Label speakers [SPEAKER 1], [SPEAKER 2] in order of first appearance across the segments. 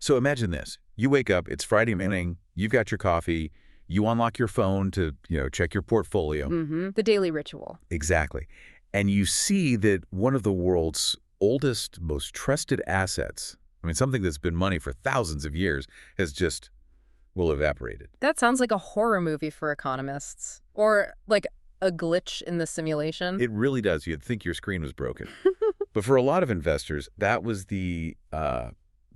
[SPEAKER 1] So imagine this. You wake up, it's Friday morning, you've got your coffee, you unlock your phone to, check your portfolio.
[SPEAKER 2] The daily ritual.
[SPEAKER 1] Exactly. And you see that one of the world's oldest, most trusted assets, something that's been money for thousands of years, has just, evaporated.
[SPEAKER 2] That sounds like a horror movie for economists. Or like a glitch in the simulation.
[SPEAKER 1] It really does. You'd think your screen was broken. But for a lot of investors, that was the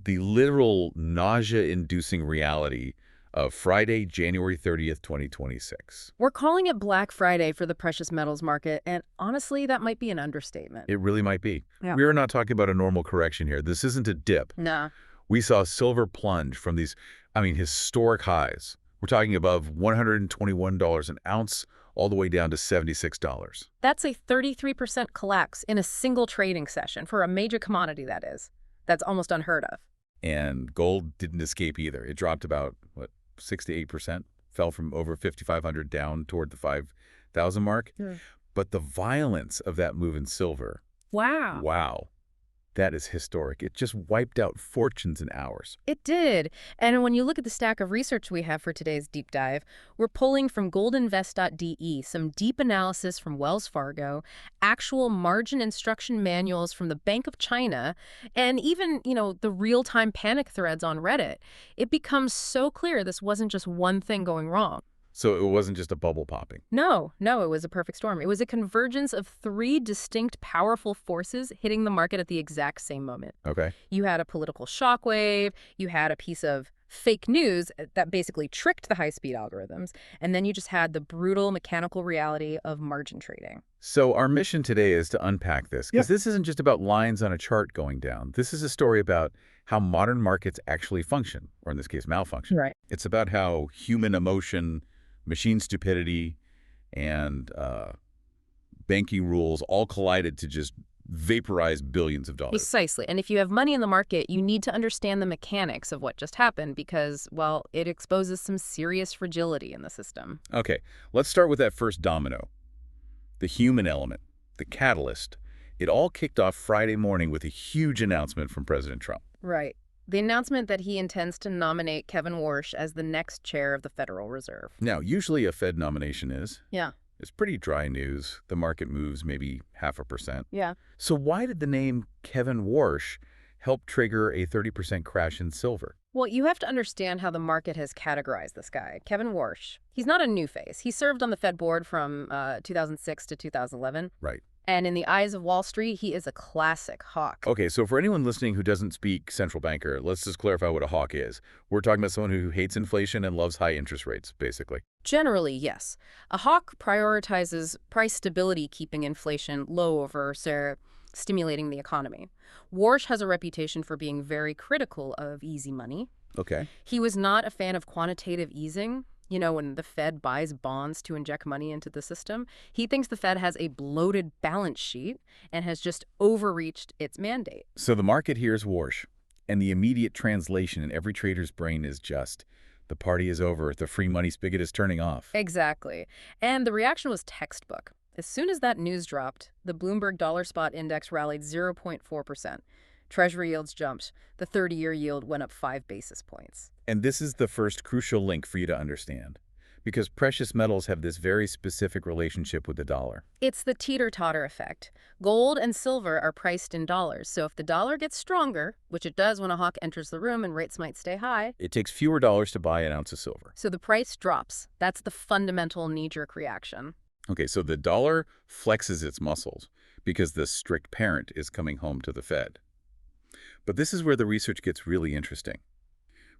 [SPEAKER 1] literal nausea-inducing reality of Friday, January 30th, 2026.
[SPEAKER 2] We're calling it Black Friday for the precious metals market, and honestly, that might be an understatement.
[SPEAKER 1] It really might be.
[SPEAKER 2] Yeah.
[SPEAKER 1] We are not talking about a normal correction here. This isn't a dip.
[SPEAKER 2] Nah.
[SPEAKER 1] We saw silver plunge from these, historic highs. We're talking above $121 an ounce, all the way down to $76.
[SPEAKER 2] That's a 33% collapse in a single trading session for a major commodity, that is. That's almost unheard of.
[SPEAKER 1] And gold didn't escape either. It dropped about, 6 to 8%, fell from over 5,500 down toward the 5,000 mark. But the violence of that move in silver, wow, that is historic. It just wiped out fortunes in hours.
[SPEAKER 2] It did. And when you look at the stack of research we have for today's deep dive, we're pulling from goldinvest.de, some deep analysis from Wells Fargo, actual margin instruction manuals from the Bank of China, and even, the real-time panic threads on Reddit. It becomes so clear this wasn't just one thing going wrong.
[SPEAKER 1] So it wasn't just a bubble popping.
[SPEAKER 2] No, it was a perfect storm. It was a convergence of three distinct, powerful forces hitting the market at the exact same moment.
[SPEAKER 1] Okay.
[SPEAKER 2] You had a political shockwave, you had a piece of fake news that basically tricked the high-speed algorithms, and then you just had the brutal mechanical reality of margin trading.
[SPEAKER 1] So our mission today is to unpack this, because this isn't just about lines on a chart going down. This is a story about how modern markets actually function, or in this case, malfunction.
[SPEAKER 2] Right.
[SPEAKER 1] It's about how human emotion, machine stupidity, and banking rules all collided to just vaporize billions of dollars.
[SPEAKER 2] Precisely. And if you have money in the market, you need to understand the mechanics of what just happened because, well, it exposes some serious fragility in the system.
[SPEAKER 1] Okay, let's start with that first domino. The human element, the catalyst. It all kicked off Friday morning with a huge announcement from President Trump.
[SPEAKER 2] Right. The announcement that he intends to nominate Kevin Warsh as the next chair of the Federal Reserve.
[SPEAKER 1] Now, usually a Fed nomination is.
[SPEAKER 2] Yeah.
[SPEAKER 1] It's pretty dry news. The market moves maybe 0.5%.
[SPEAKER 2] Yeah.
[SPEAKER 1] So why did the name Kevin Warsh help trigger a 30% crash in silver?
[SPEAKER 2] Well, you have to understand how the market has categorized this guy. Kevin Warsh. He's not a new face. He served on the Fed board from 2006 to 2011.
[SPEAKER 1] Right.
[SPEAKER 2] And in the eyes of Wall Street, he is a classic hawk.
[SPEAKER 1] Okay, so for anyone listening who doesn't speak central banker, let's just clarify what a hawk is. We're talking about someone who hates inflation and loves high interest rates, basically.
[SPEAKER 2] Generally, yes. A hawk prioritizes price stability, keeping inflation low over, say, stimulating the economy. Warsh has a reputation for being very critical of easy money.
[SPEAKER 1] Okay.
[SPEAKER 2] He was not a fan of quantitative easing. When the Fed buys bonds to inject money into the system, he thinks the Fed has a bloated balance sheet and has just overreached its mandate.
[SPEAKER 1] So the market hears Warsh, and the immediate translation in every trader's brain is just, the party is over, the free money spigot is turning off.
[SPEAKER 2] Exactly. And the reaction was textbook. As soon as that news dropped, the Bloomberg Dollar Spot Index rallied 0.4%. Treasury yields jumped. The 30-year yield went up 5 basis points.
[SPEAKER 1] And this is the first crucial link for you to understand, because precious metals have this very specific relationship with the dollar.
[SPEAKER 2] It's the teeter-totter effect. Gold and silver are priced in dollars, so if the dollar gets stronger, which it does when a hawk enters the room and rates might stay high,
[SPEAKER 1] it takes fewer dollars to buy an ounce of silver.
[SPEAKER 2] So the price drops. That's the fundamental knee-jerk reaction.
[SPEAKER 1] Okay, so the dollar flexes its muscles because the strict parent is coming home to the Fed. But this is where the research gets really interesting.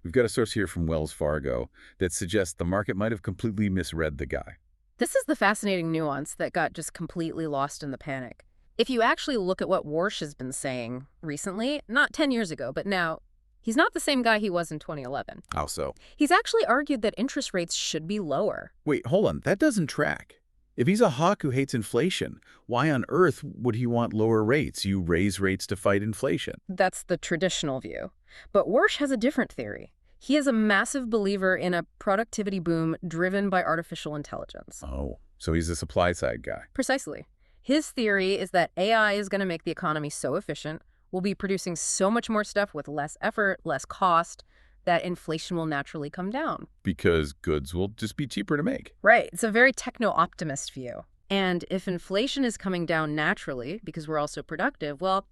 [SPEAKER 1] We've got a source here from Wells Fargo that suggests the market might have completely misread the guy.
[SPEAKER 2] This is the fascinating nuance that got just completely lost in the panic. If you actually look at what Warsh has been saying recently, not 10 years ago, but now, he's not the same guy he was in 2011.
[SPEAKER 1] How so?
[SPEAKER 2] He's actually argued that interest rates should be lower.
[SPEAKER 1] Wait, hold on. That doesn't track. If he's a hawk who hates inflation, why on earth would he want lower rates? You raise rates to fight inflation.
[SPEAKER 2] That's the traditional view. But Warsh has a different theory. He is a massive believer in a productivity boom driven by artificial intelligence.
[SPEAKER 1] Oh, so he's a supply side guy.
[SPEAKER 2] Precisely. His theory is that AI is going to make the economy so efficient, We'll be producing so much more stuff with less effort, less cost, that inflation will naturally come down.
[SPEAKER 1] Because goods will just be cheaper to make.
[SPEAKER 2] Right. It's a very techno-optimist view. And if inflation is coming down naturally because we're also productive, well,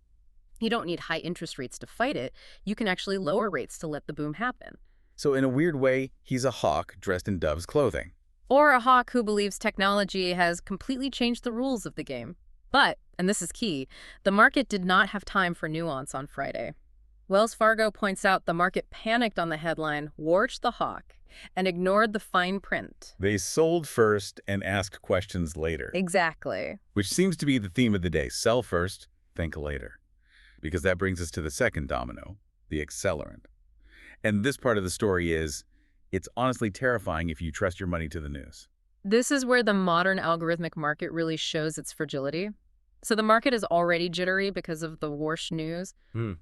[SPEAKER 2] you don't need high interest rates to fight it. You can actually lower rates to let the boom happen.
[SPEAKER 1] So in a weird way, he's a hawk dressed in dove's clothing.
[SPEAKER 2] Or a hawk who believes technology has completely changed the rules of the game. But, and this is key, the market did not have time for nuance on Friday. Wells Fargo points out the market panicked on the headline, "Warsh the Hawk," and ignored the fine print.
[SPEAKER 1] They sold first and asked questions later.
[SPEAKER 2] Exactly.
[SPEAKER 1] Which seems to be the theme of the day. Sell first, think later. Because that brings us to the second domino, the accelerant. And this part of the story is, it's honestly terrifying if you trust your money to the news.
[SPEAKER 2] This is where the modern algorithmic market really shows its fragility. So the market is already jittery because of the Warsh news.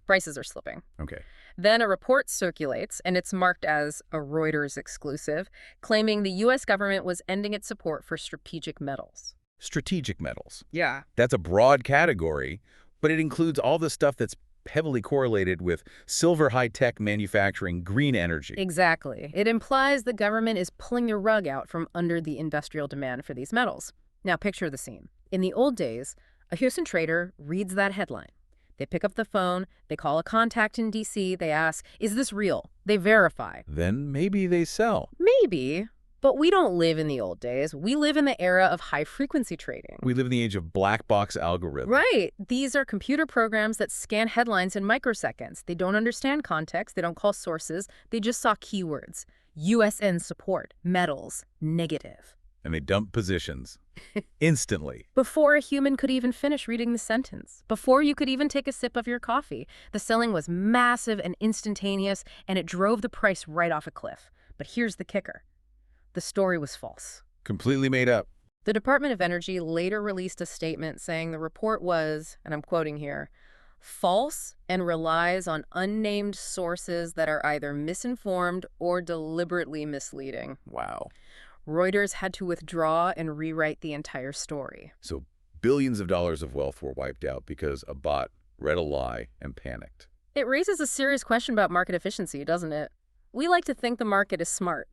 [SPEAKER 2] Prices are slipping.
[SPEAKER 1] Okay.
[SPEAKER 2] Then a report circulates, and it's marked as a Reuters exclusive, claiming the U.S. government was ending its support for strategic metals.
[SPEAKER 1] Strategic metals.
[SPEAKER 2] Yeah.
[SPEAKER 1] That's a broad category, but it includes all the stuff that's heavily correlated with silver, high-tech manufacturing, green energy.
[SPEAKER 2] Exactly. It implies the government is pulling the rug out from under the industrial demand for these metals. Now picture the scene. In the old days, a Houston trader reads that headline. They pick up the phone, they call a contact in D.C., they ask, is this real? They verify.
[SPEAKER 1] Then maybe they sell.
[SPEAKER 2] Maybe, but we don't live in the old days. We live in the era of high-frequency trading.
[SPEAKER 1] We live in the age of black box algorithms.
[SPEAKER 2] Right. These are computer programs that scan headlines in microseconds. They don't understand context, they don't call sources, they just saw keywords. USN support, metals, negative.
[SPEAKER 1] And they dump positions instantly.
[SPEAKER 2] Before a human could even finish reading the sentence, before you could even take a sip of your coffee, the selling was massive and instantaneous, and it drove the price right off a cliff. But here's the kicker. The story was false.
[SPEAKER 1] Completely made up.
[SPEAKER 2] The Department of Energy later released a statement saying the report was, and I'm quoting here, false and relies on unnamed sources that are either misinformed or deliberately misleading.
[SPEAKER 1] Wow.
[SPEAKER 2] Reuters had to withdraw and rewrite the entire story.
[SPEAKER 1] So billions of dollars of wealth were wiped out because a bot read a lie and panicked.
[SPEAKER 2] It raises a serious question about market efficiency, doesn't it? We like to think the market is smart.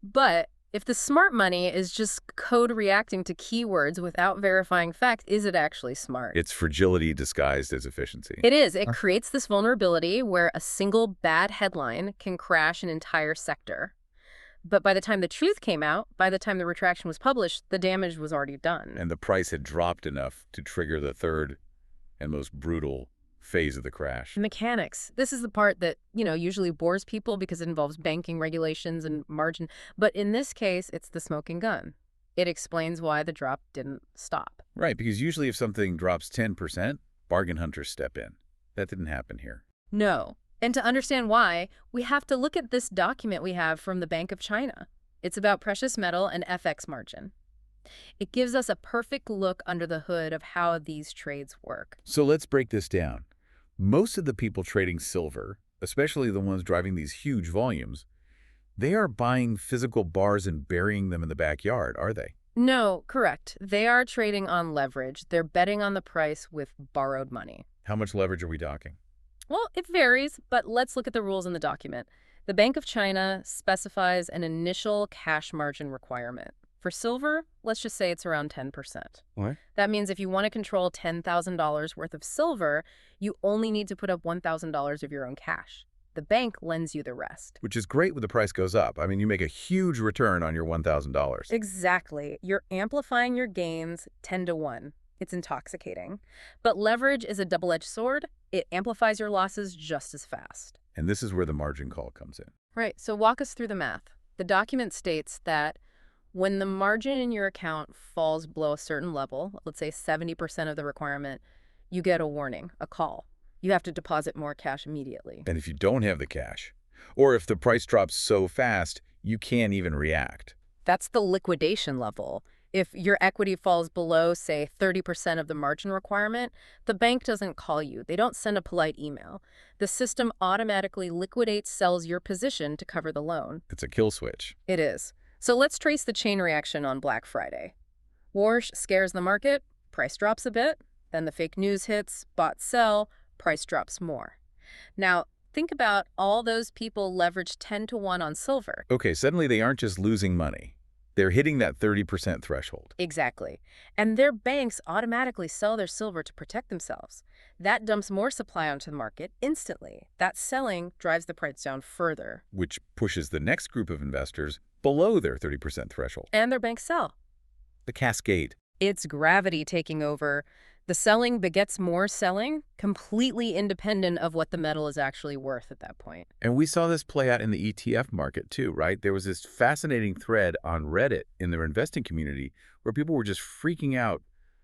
[SPEAKER 2] But if the smart money is just code reacting to keywords without verifying facts, is it actually smart?
[SPEAKER 1] It's fragility disguised as efficiency.
[SPEAKER 2] It is. It creates this vulnerability where a single bad headline can crash an entire sector. But by the time the truth came out, by the time the retraction was published, the damage was already done.
[SPEAKER 1] And the price had dropped enough to trigger the third and most brutal phase of the crash.
[SPEAKER 2] Mechanics. This is the part that, usually bores people because it involves banking regulations and margin. But in this case, it's the smoking gun. It explains why the drop didn't stop.
[SPEAKER 1] Right, because usually if something drops 10%, bargain hunters step in. That didn't happen here.
[SPEAKER 2] No. And to understand why, we have to look at this document we have from the Bank of China. It's about precious metal and FX margin. It gives us a perfect look under the hood of how these trades work.
[SPEAKER 1] So let's break this down. Most of the people trading silver, especially the ones driving these huge volumes, they are buying physical bars and burying them in the backyard, are they?
[SPEAKER 2] No, correct. They are trading on leverage. They're betting on the price with borrowed money.
[SPEAKER 1] How much leverage are we talking?
[SPEAKER 2] Well, it varies, but let's look at the rules in the document. The Bank of China specifies an initial cash margin requirement. For silver, let's just say it's around 10%.
[SPEAKER 1] What?
[SPEAKER 2] That means if you want to control $10,000 worth of silver, you only need to put up $1,000 of your own cash. The bank lends you the rest.
[SPEAKER 1] Which is great when the price goes up. I mean, you make a huge return on your $1,000.
[SPEAKER 2] Exactly. You're amplifying your gains 10 to 1. It's intoxicating. But leverage is a double-edged sword. It amplifies your losses just as fast.
[SPEAKER 1] And this is where the margin call comes in.
[SPEAKER 2] Right. So walk us through the math. The document states that when the margin in your account falls below a certain level, let's say 70% of the requirement, you get a warning, a call. You have to deposit more cash immediately.
[SPEAKER 1] And if you don't have the cash, or if the price drops so fast, you can't even react.
[SPEAKER 2] That's the liquidation level. If your equity falls below, say, 30% of the margin requirement, the bank doesn't call you. They don't send a polite email. The system automatically liquidates, sells your position to cover the loan.
[SPEAKER 1] It's a kill switch.
[SPEAKER 2] It is. So let's trace the chain reaction on Black Friday. Warsh scares the market, price drops a bit, then the fake news hits, bots sell, price drops more. Now, think about all those people leveraged 10 to 1 on silver.
[SPEAKER 1] Okay, suddenly they aren't just losing money. They're hitting that 30% threshold.
[SPEAKER 2] Exactly. And their banks automatically sell their silver to protect themselves. That dumps more supply onto the market instantly. That selling drives the price down further.
[SPEAKER 1] Which pushes the next group of investors below their 30% threshold.
[SPEAKER 2] And their banks sell.
[SPEAKER 1] The cascade.
[SPEAKER 2] It's gravity taking over. The selling begets more selling, completely independent of what the metal is actually worth at that point.
[SPEAKER 1] And we saw this play out in the ETF market too, right? There was this fascinating thread on Reddit in their investing community where people were just freaking out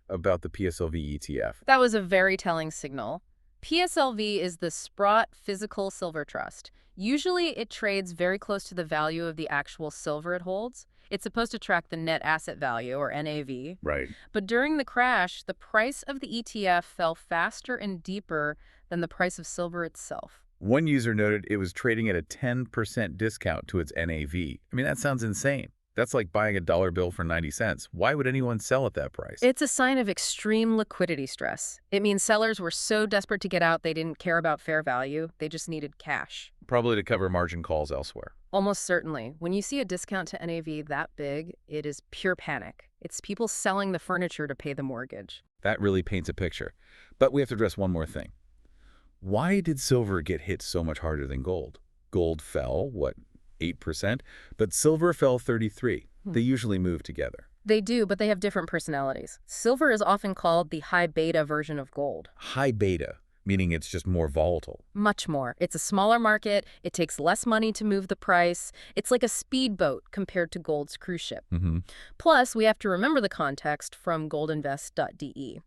[SPEAKER 1] about the PSLV ETF.
[SPEAKER 2] That was a very telling signal. PSLV is the Sprott Physical Silver Trust. Usually it trades very close to the value of the actual silver it holds. It's supposed to track the net asset value, or NAV.
[SPEAKER 1] Right.
[SPEAKER 2] But during the crash, the price of the ETF fell faster and deeper than the price of silver itself.
[SPEAKER 1] One user noted it was trading at a 10% discount to its NAV. I mean, that sounds insane. That's like buying a dollar bill for 90 cents. Why would anyone sell at that price?
[SPEAKER 2] It's a sign of extreme liquidity stress. It means sellers were so desperate to get out they didn't care about fair value. They just needed cash.
[SPEAKER 1] Probably to cover margin calls elsewhere.
[SPEAKER 2] Almost certainly. When you see a discount to NAV that big, it is pure panic. It's people selling the furniture to pay the mortgage.
[SPEAKER 1] That really paints a picture. But we have to address one more thing. Why did silver get hit so much harder than gold? Gold fell, 8%? But silver fell 33%. They usually move together.
[SPEAKER 2] They do, but they have different personalities. Silver is often called the high beta version of gold.
[SPEAKER 1] High beta, meaning it's just more volatile.
[SPEAKER 2] Much more. It's a smaller market. It takes less money to move the price. It's like a speedboat compared to gold's cruise ship. Plus, we have to remember the context from goldinvest.de.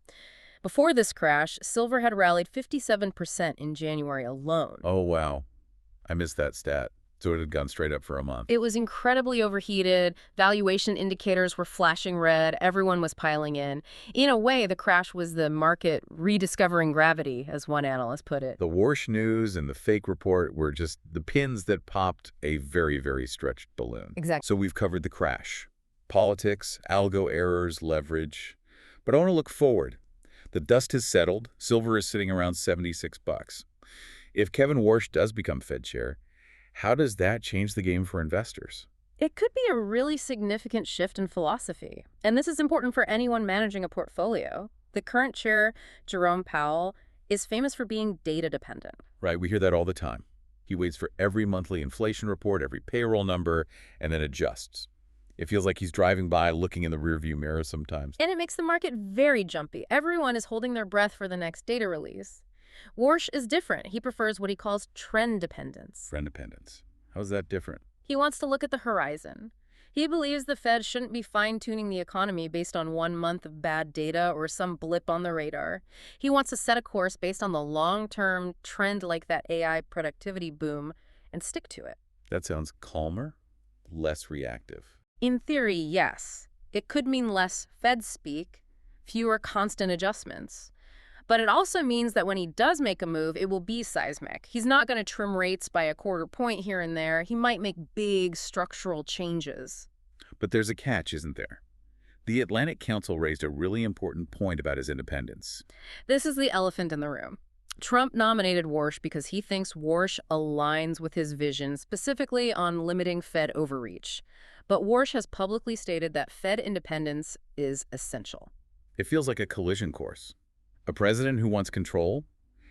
[SPEAKER 2] Before this crash, silver had rallied 57% in January alone.
[SPEAKER 1] Oh, wow. I missed that stat. So it had gone straight up for a month.
[SPEAKER 2] It was incredibly overheated. Valuation indicators were flashing red. Everyone was piling in. In a way, the crash was the market rediscovering gravity, as one analyst put it.
[SPEAKER 1] The Warsh news and the fake report were just the pins that popped a very, very stretched balloon.
[SPEAKER 2] Exactly.
[SPEAKER 1] So we've covered the crash, politics, algo errors, leverage. But I want to look forward. The dust has settled. Silver is sitting around $76. If Kevin Warsh does become Fed Chair, how does that change the game for investors?
[SPEAKER 2] It could be a really significant shift in philosophy. And this is important for anyone managing a portfolio. The current chair, Jerome Powell, is famous for being data dependent.
[SPEAKER 1] Right, we hear that all the time. He waits for every monthly inflation report, every payroll number, and then adjusts. It feels like he's driving by looking in the rearview mirror sometimes.
[SPEAKER 2] And it makes the market very jumpy. Everyone is holding their breath for the next data release. Warsh is different. He prefers what he calls trend dependence.
[SPEAKER 1] Trend dependence. How's that different?
[SPEAKER 2] He wants to look at the horizon. He believes the Fed shouldn't be fine-tuning the economy based on 1 month of bad data or some blip on the radar. He wants to set a course based on the long-term trend like that AI productivity boom and stick to it.
[SPEAKER 1] That sounds calmer, less reactive.
[SPEAKER 2] In theory, yes. It could mean less Fed speak, fewer constant adjustments. But it also means that when he does make a move, it will be seismic. He's not going to trim rates by a quarter point here and there. He might make big structural changes.
[SPEAKER 1] But there's a catch, isn't there? The Atlantic Council raised a really important point about his independence.
[SPEAKER 2] This is the elephant in the room. Trump nominated Warsh because he thinks Warsh aligns with his vision, specifically on limiting Fed overreach. But Warsh has publicly stated that Fed independence is essential.
[SPEAKER 1] It feels like a collision course. A president who wants control,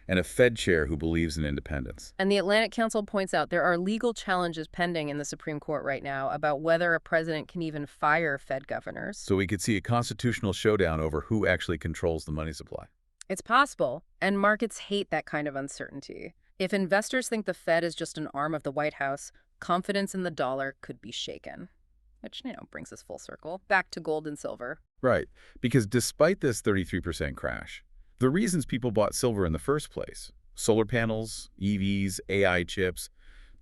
[SPEAKER 1] and a Fed chair who believes in independence.
[SPEAKER 2] And the Atlantic Council points out there are legal challenges pending in the Supreme Court right now about whether a president can even fire Fed governors.
[SPEAKER 1] So we could see a constitutional showdown over who actually controls the money supply.
[SPEAKER 2] It's possible, and markets hate that kind of uncertainty. If investors think the Fed is just an arm of the White House, confidence in the dollar could be shaken. Which, brings us full circle, back to gold and silver.
[SPEAKER 1] Right, because despite this 33% crash, the reasons people bought silver in the first place, solar panels, EVs, AI chips,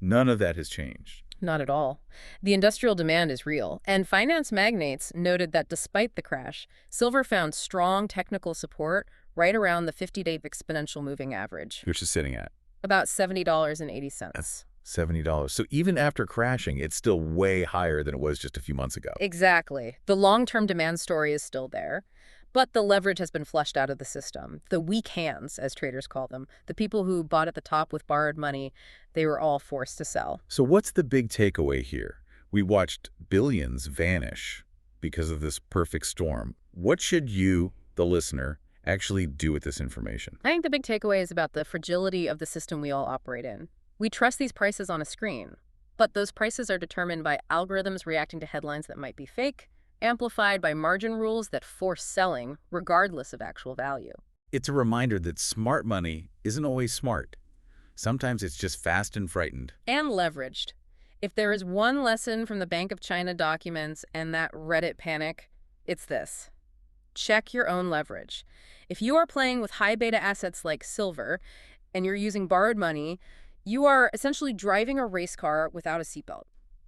[SPEAKER 1] none of that has changed.
[SPEAKER 2] Not at all. The industrial demand is real, and finance magnates noted that despite the crash, silver found strong technical support right around the 50-day exponential moving average.
[SPEAKER 1] Which is sitting at?
[SPEAKER 2] About $70.80.
[SPEAKER 1] That's $70. So even after crashing, it's still way higher than it was just a few months ago.
[SPEAKER 2] Exactly. The long-term demand story is still there. But the leverage has been flushed out of the system. The weak hands, as traders call them, the people who bought at the top with borrowed money, they were all forced to sell.
[SPEAKER 1] So what's the big takeaway here? We watched billions vanish because of this perfect storm. What should you, the listener, actually do with this information?
[SPEAKER 2] I think the big takeaway is about the fragility of the system we all operate in. We trust these prices on a screen, but those prices are determined by algorithms reacting to headlines that might be fake, amplified by margin rules that force selling regardless of actual value.
[SPEAKER 1] It's a reminder that smart money isn't always smart. Sometimes it's just fast and frightened.
[SPEAKER 2] And leveraged. If there is one lesson from the Bank of China documents and that Reddit panic, it's this. Check your own leverage. If you are playing with high beta assets like silver and you're using borrowed money, you are essentially driving a race car without a seatbelt.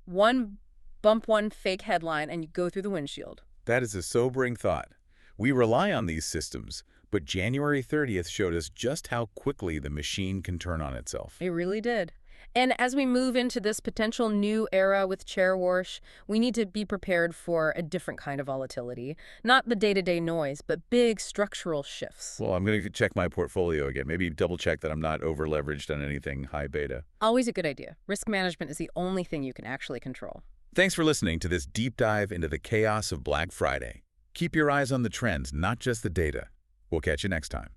[SPEAKER 2] One fake headline and you go through the windshield.
[SPEAKER 1] That is a sobering thought. We rely on these systems, but January 30th showed us just how quickly the machine can turn on itself.
[SPEAKER 2] It really did. And as we move into this potential new era with Chair Warsh, we need to be prepared for a different kind of volatility. Not the day-to-day noise, but big structural shifts.
[SPEAKER 1] Well, I'm going to check my portfolio again. Maybe double-check that I'm not over-leveraged on anything high beta.
[SPEAKER 2] Always a good idea. Risk management is the only thing you can actually control.
[SPEAKER 1] Thanks for listening to this deep dive into the chaos of Black Friday. Keep your eyes on the trends, not just the data. We'll catch you next time.